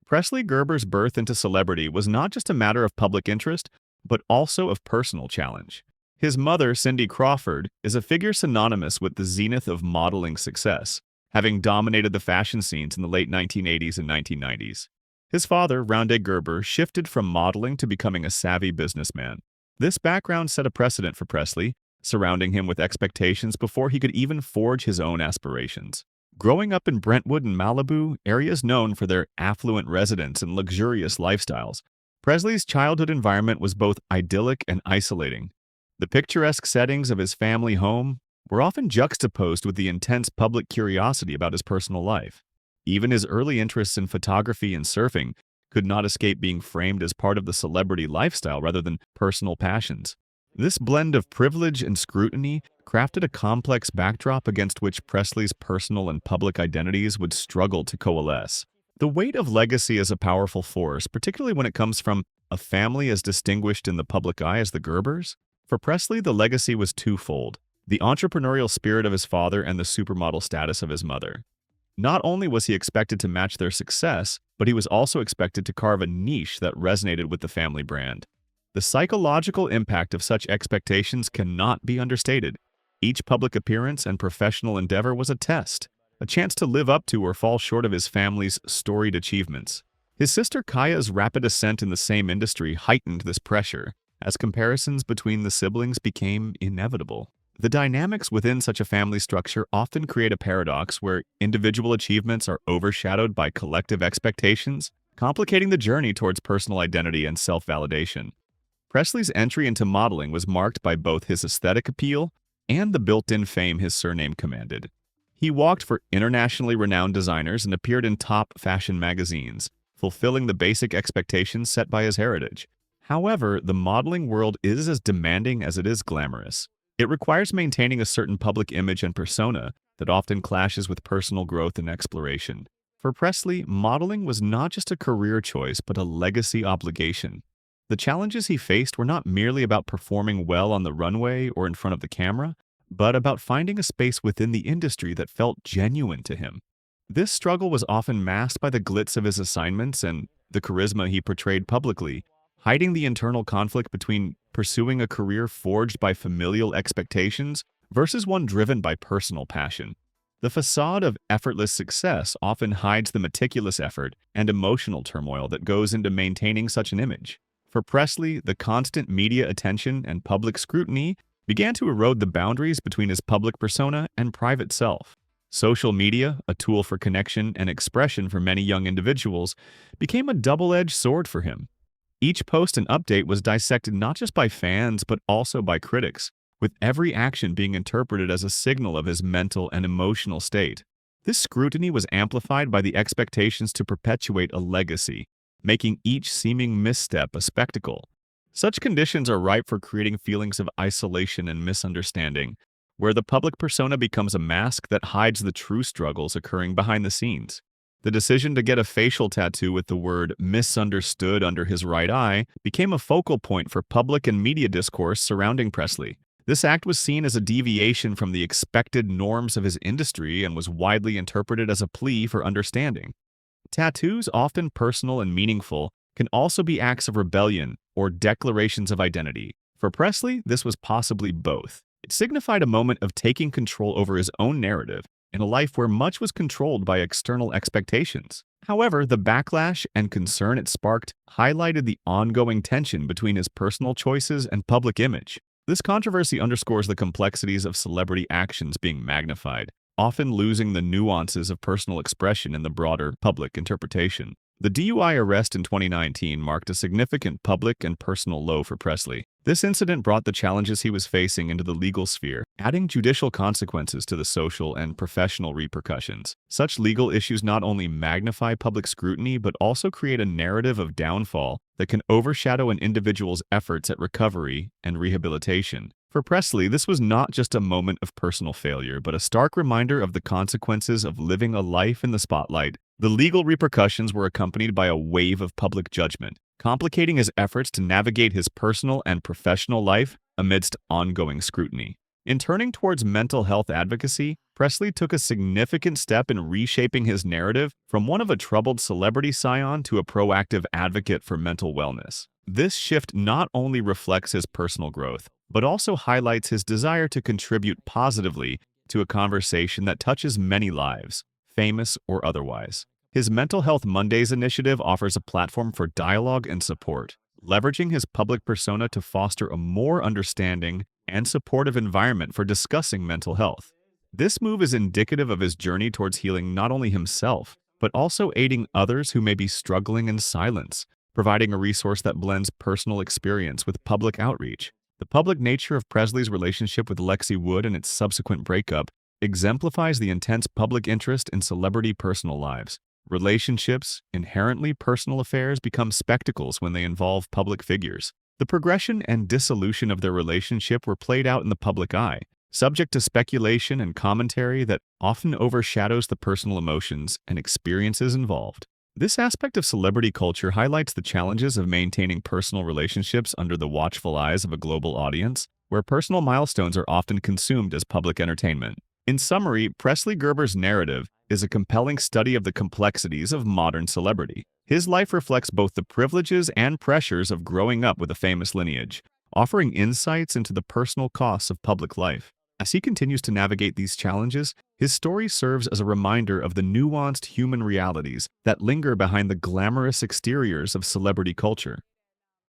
Presley Gerber's birth into celebrity was not just a matter of public interest, but also of personal challenge. His mother, Cindy Crawford, is a figure synonymous with the zenith of modeling success, having dominated the fashion scenes in the late 1980s and 1990s. His father, Rande Gerber, shifted from modeling to becoming a savvy businessman. This background set a precedent for Presley, surrounding him with expectations before he could even forge his own aspirations. Growing up in Brentwood and Malibu, areas known for their affluent residents and luxurious lifestyles, Presley's childhood environment was both idyllic and isolating. The picturesque settings of his family home were often juxtaposed with the intense public curiosity about his personal life. Even his early interests in photography and surfing could not escape being framed as part of the celebrity lifestyle rather than personal passions. This blend of privilege and scrutiny crafted a complex backdrop against which Presley's personal and public identities would struggle to coalesce. The weight of legacy is a powerful force, particularly when it comes from a family as distinguished in the public eye as the Gerbers. For Presley, the legacy was twofold: the entrepreneurial spirit of his father and the supermodel status of his mother. Not only was he expected to match their success, but he was also expected to carve a niche that resonated with the family brand. The psychological impact of such expectations cannot be understated. Each public appearance and professional endeavor was a test, a chance to live up to or fall short of his family's storied achievements. His sister Kaya's rapid ascent in the same industry heightened this pressure, as comparisons between the siblings became inevitable. The dynamics within such a family structure often create a paradox where individual achievements are overshadowed by collective expectations, complicating the journey towards personal identity and self-validation. Presley's entry into modeling was marked by both his aesthetic appeal and the built-in fame his surname commanded. He walked for internationally renowned designers and appeared in top fashion magazines, fulfilling the basic expectations set by his heritage. However, the modeling world is as demanding as it is glamorous. It requires maintaining a certain public image and persona that often clashes with personal growth and exploration. For Presley, modeling was not just a career choice, but a legacy obligation. The challenges he faced were not merely about performing well on the runway or in front of the camera, but about finding a space within the industry that felt genuine to him. This struggle was often masked by the glitz of his assignments and the charisma he portrayed publicly, hiding the internal conflict between pursuing a career forged by familial expectations versus one driven by personal passion. The facade of effortless success often hides the meticulous effort and emotional turmoil that goes into maintaining such an image. For Presley, the constant media attention and public scrutiny began to erode the boundaries between his public persona and private self. Social media, a tool for connection and expression for many young individuals, became a double-edged sword for him. Each post and update was dissected not just by fans, but also by critics, with every action being interpreted as a signal of his mental and emotional state. This scrutiny was amplified by the expectations to perpetuate a legacy, making each seeming misstep a spectacle. Such conditions are ripe for creating feelings of isolation and misunderstanding, where the public persona becomes a mask that hides the true struggles occurring behind the scenes. The decision to get a facial tattoo with the word "misunderstood" under his right eye became a focal point for public and media discourse surrounding Presley. This act was seen as a deviation from the expected norms of his industry and was widely interpreted as a plea for understanding. Tattoos, often personal and meaningful, can also be acts of rebellion or declarations of identity. For Presley, this was possibly both. It signified a moment of taking control over his own narrative in a life where much was controlled by external expectations. However, the backlash and concern it sparked highlighted the ongoing tension between his personal choices and public image. This controversy underscores the complexities of celebrity actions being magnified, often losing the nuances of personal expression in the broader public interpretation. The DUI arrest in 2019 marked a significant public and personal low for Presley. This incident brought the challenges he was facing into the legal sphere, adding judicial consequences to the social and professional repercussions. Such legal issues not only magnify public scrutiny but also create a narrative of downfall that can overshadow an individual's efforts at recovery and rehabilitation. For Presley, this was not just a moment of personal failure, but a stark reminder of the consequences of living a life in the spotlight. The legal repercussions were accompanied by a wave of public judgment, complicating his efforts to navigate his personal and professional life amidst ongoing scrutiny. In turning towards mental health advocacy, Presley took a significant step in reshaping his narrative from one of a troubled celebrity scion to a proactive advocate for mental wellness. This shift not only reflects his personal growth, but also highlights his desire to contribute positively to a conversation that touches many lives, famous or otherwise. His Mental Health Mondays initiative offers a platform for dialogue and support, leveraging his public persona to foster a more understanding and supportive environment for discussing mental health. This move is indicative of his journey towards healing not only himself, but also aiding others who may be struggling in silence, providing a resource that blends personal experience with public outreach. The public nature of Presley's relationship with Lexi Wood and its subsequent breakup exemplifies the intense public interest in celebrity personal lives. Relationships, inherently personal affairs, become spectacles when they involve public figures. The progression and dissolution of their relationship were played out in the public eye, subject to speculation and commentary that often overshadows the personal emotions and experiences involved. This aspect of celebrity culture highlights the challenges of maintaining personal relationships under the watchful eyes of a global audience, where personal milestones are often consumed as public entertainment. In summary, Presley Gerber's narrative is a compelling study of the complexities of modern celebrity. His life reflects both the privileges and pressures of growing up with a famous lineage, offering insights into the personal costs of public life. As he continues to navigate these challenges, his story serves as a reminder of the nuanced human realities that linger behind the glamorous exteriors of celebrity culture.